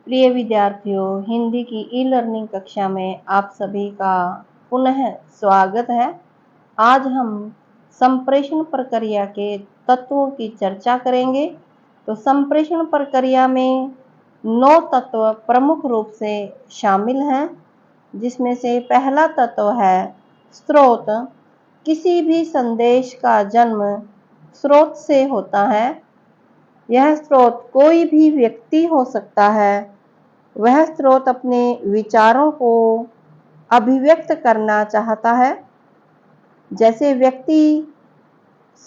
प्रिय विद्यार्थियों, हिंदी की ई लर्निंग कक्षा में आप सभी का पुनः स्वागत है। आज हम संप्रेषण प्रक्रिया के तत्वों की चर्चा करेंगे। तो संप्रेषण प्रक्रिया में 9 तत्व प्रमुख रूप से शामिल हैं, जिसमें से पहला तत्व है स्रोत। किसी भी संदेश का जन्म स्रोत से होता है। यह स्रोत कोई भी व्यक्ति हो सकता है। वह स्रोत अपने विचारों को अभिव्यक्त करना चाहता है। जैसे व्यक्ति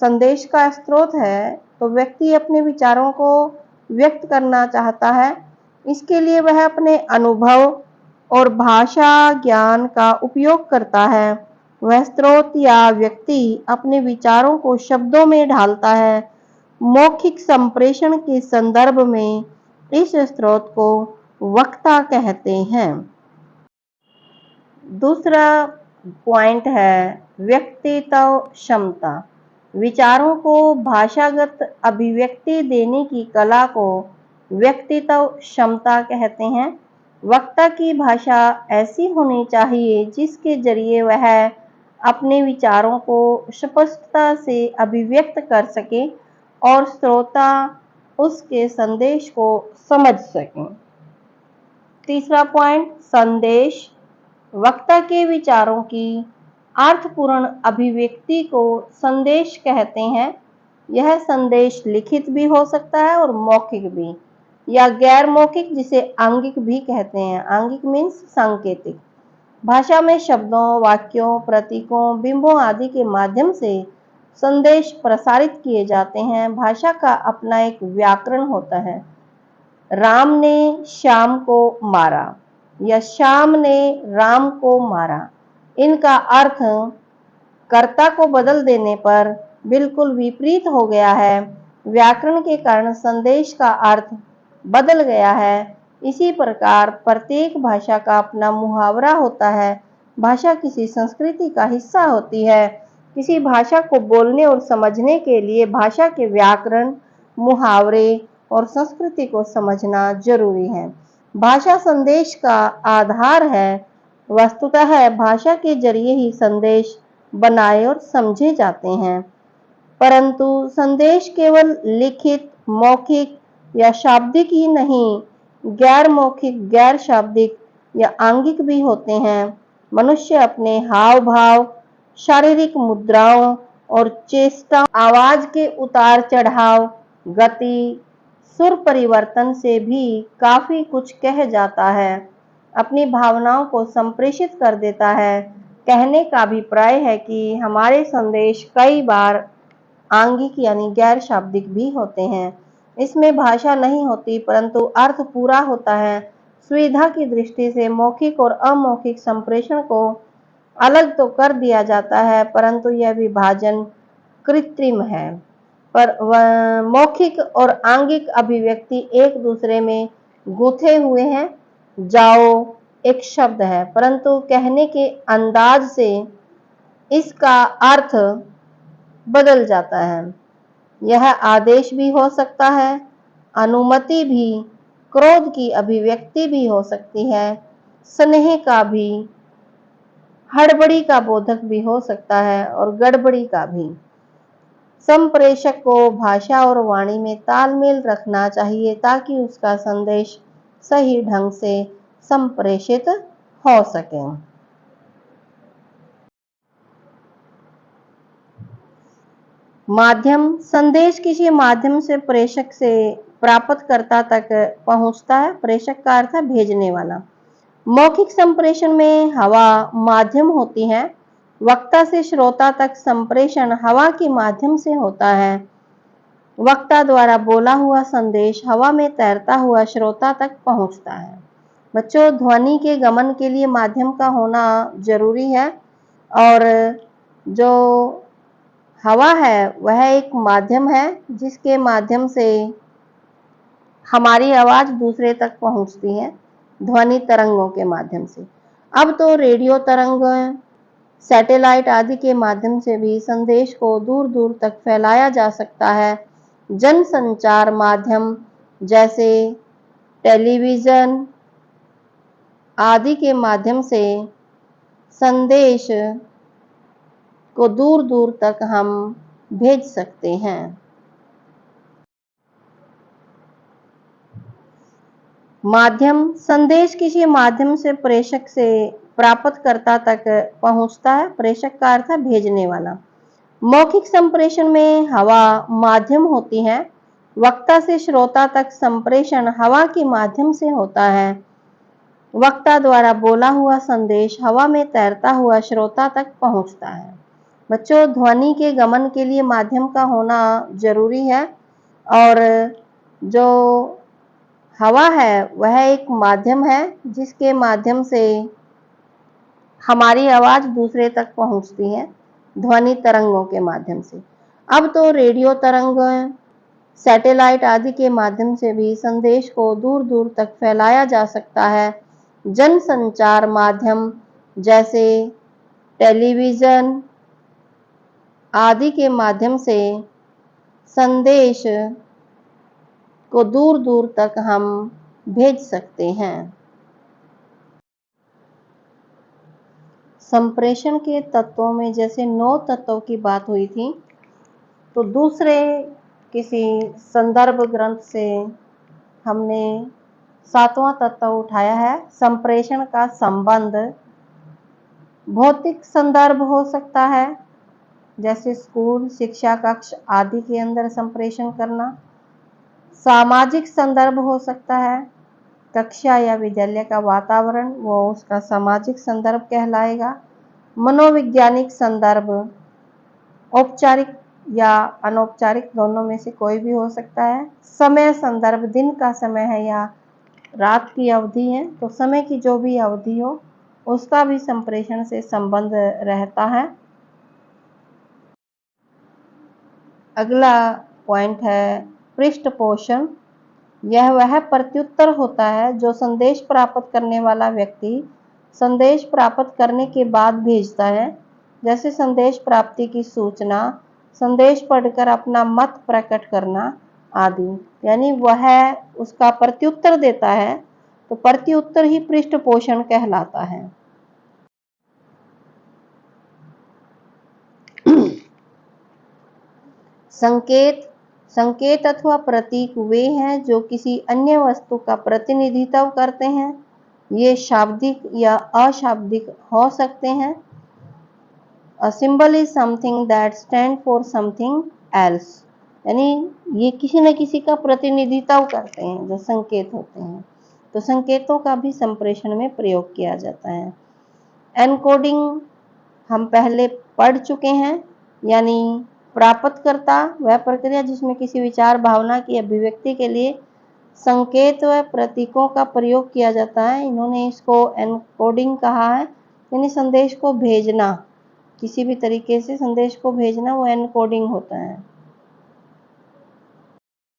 संदेश का स्रोत है, तो व्यक्ति अपने विचारों को व्यक्त करना चाहता है। इसके लिए वह अपने अनुभव और भाषा ज्ञान का उपयोग करता है। वह स्रोत या व्यक्ति अपने विचारों को शब्दों में ढालता है। मौखिक संप्रेषण के संदर्भ में इस स्रोत को वक्ता कहते हैं। दूसरा पॉइंट है व्यक्तित्व क्षमता। विचारों को भाषागत अभिव्यक्ति देने की कला को व्यक्तित्व क्षमता कहते हैं। वक्ता की भाषा ऐसी होनी चाहिए जिसके जरिए वह अपने विचारों को स्पष्टता से अभिव्यक्त कर सके और श्रोता उसके संदेश को समझ सकें। तीसरा पॉइंट संदेश। वक्ता के विचारों की अर्थपूर्ण अभिव्यक्ति को संदेश कहते हैं। यह संदेश लिखित भी हो सकता है और मौखिक भी, या गैर मौखिक, जिसे आंगिक भी कहते हैं। आंगिक मीन्स सांकेतिक। भाषा में शब्दों, वाक्यों, प्रतीकों, बिंबों आदि के माध्यम से संदेश प्रसारित किए जाते हैं। भाषा का अपना एक व्याकरण होता है। राम ने श्याम को मारा या श्याम ने राम को मारा, इनका अर्थ कर्ता को बदल देने पर बिल्कुल विपरीत हो गया है। व्याकरण के कारण संदेश का अर्थ बदल गया है। इसी प्रकार प्रत्येक भाषा का अपना मुहावरा होता है। भाषा किसी संस्कृति का हिस्सा होती है। किसी भाषा को बोलने और समझने के लिए भाषा के व्याकरण, मुहावरे और संस्कृति को समझना जरूरी है। भाषा संदेश का आधार है। वस्तुतः भाषा के जरिए ही संदेश बनाए और समझे जाते हैं, परंतु संदेश केवल लिखित, मौखिक या शाब्दिक ही नहीं, गैर मौखिक, गैर शाब्दिक या आंगिक भी होते हैं। मनुष्य अपने हाव भाव, शारीरिक मुद्राओं और चेष्टा, आवाज के उतार चढ़ाव, गति, सुर परिवर्तन से भी काफी कुछ कह जाता है, अपनी भावनाओं को संप्रेषित कर देता है। कहने का अभिप्राय है कि हमारे संदेश कई बार आंगिक यानी गैर शाब्दिक भी होते हैं। इसमें भाषा नहीं होती, परंतु अर्थ पूरा होता है। सुविधा की दृष्टि से मौखिक और अमौखिक संप्रेषण को अलग तो कर दिया जाता है, परंतु यह विभाजन कृत्रिम है। पर मौखिक और आंगिक अभिव्यक्ति एक दूसरे में गुथे हुए हैं। जाओ एक शब्द है, परंतु कहने के अंदाज से इसका अर्थ बदल जाता है। यह आदेश भी हो सकता है, अनुमति भी, क्रोध की अभिव्यक्ति भी हो सकती है, स्नेह का भी, हड़बड़ी का बोधक भी हो सकता है और गड़बड़ी का भी। संप्रेषक को भाषा और वाणी में तालमेल रखना चाहिए ताकि उसका संदेश सही ढंग से संप्रेषित हो सके। माध्यम। संदेश किसी माध्यम से प्रेषक से प्राप्तकर्ता तक पहुंचता है। प्रेषक का अर्थ है भेजने वाला। मौखिक संप्रेषण में हवा माध्यम होती है। वक्ता से श्रोता तक संप्रेषण हवा के माध्यम से होता है। वक्ता द्वारा बोला हुआ संदेश हवा में तैरता हुआ श्रोता तक पहुंचता है। बच्चों, ध्वनि के गमन के लिए माध्यम का होना जरूरी है, और जो हवा है वह एक माध्यम है जिसके माध्यम से हमारी आवाज दूसरे तक पहुंचती है, ध्वनि तरंगों के माध्यम से। अब तो रेडियो तरंग, सैटेलाइट आदि के माध्यम से भी संदेश को दूर दूर तक फैलाया जा सकता है। जनसंचार माध्यम जैसे टेलीविज़न आदि के माध्यम से संदेश को दूर दूर तक हम भेज सकते हैं। माध्यम, संदेश किसी माध्यम से प्रेषक से प्राप्तकर्ता तक पहुंचता है। प्रेषक का अर्थ है भेजने वाला। मौखिक संप्रेषण में हवा माध्यम होती है। वक्ता से श्रोता तक संप्रेषण हवा के माध्यम से होता है। वक्ता द्वारा बोला हुआ संदेश हवा में तैरता हुआ श्रोता तक पहुंचता है। बच्चों, ध्वनि के गमन के लिए माध्यम का होना जरूरी है और जो हवा है वह एक माध्यम है जिसके माध्यम से हमारी आवाज दूसरे तक पहुंचती है, ध्वनि तरंगों के माध्यम से। अब तो रेडियो तरंग, सैटेलाइट आदि के माध्यम से भी संदेश को दूर दूर तक फैलाया जा सकता है। जनसंचार माध्यम जैसे टेलीविज़न आदि के माध्यम से संदेश को दूर दूर तक हम भेज सकते हैं। संप्रेषण के तत्वों में जैसे 9 तत्वों की बात हुई थी, तो दूसरे किसी संदर्भ ग्रंथ से हमने 7वां तत्व उठाया है, संप्रेषण का संबंध। भौतिक संदर्भ हो सकता है, जैसे स्कूल, शिक्षा कक्ष आदि के अंदर संप्रेषण करना। सामाजिक संदर्भ हो सकता है, कक्षा या विद्यालय का वातावरण, वो उसका सामाजिक संदर्भ कहलाएगा। मनोवैज्ञानिक संदर्भ औपचारिक या अनौपचारिक दोनों में से कोई भी हो सकता है। समय संदर्भ, दिन का समय है या रात की अवधि है, तो समय की जो भी अवधि हो उसका भी संप्रेषण से संबंध रहता है। अगला पॉइंट है पृष्ठपोषण। यह वह प्रत्युत्तर होता है जो संदेश प्राप्त करने वाला व्यक्ति संदेश प्राप्त करने के बाद भेजता है, जैसे संदेश प्राप्ति की सूचना, संदेश पढ़कर अपना मत प्रकट करना आदि। यानी वह उसका प्रत्युत्तर देता है, तो प्रत्युत्तर ही पृष्ठपोषण कहलाता है। संकेत, संकेत अथवा प्रतीक वे हैं जो किसी अन्य वस्तु का प्रतिनिधित्व करते हैं। ये शाब्दिक या अशाब्दिक हो सकते हैं। A symbol is something that stands for something else। यानी ये किसी न किसी का प्रतिनिधित्व करते हैं, जो संकेत होते हैं। तो संकेतों का भी संप्रेषण में प्रयोग किया जाता है। एनकोडिंग हम पहले पढ़ चुके हैं, यानी प्राप्तकर्ता वह प्रक्रिया जिसमें किसी विचार भावना की अभिव्यक्ति के लिए संकेत व प्रतीकों का प्रयोग किया जाता है। इन्होंने इसको एनकोडिंग कहा है, यानी संदेश को भेजना, किसी भी तरीके से संदेश को भेजना वो एनकोडिंग होता है।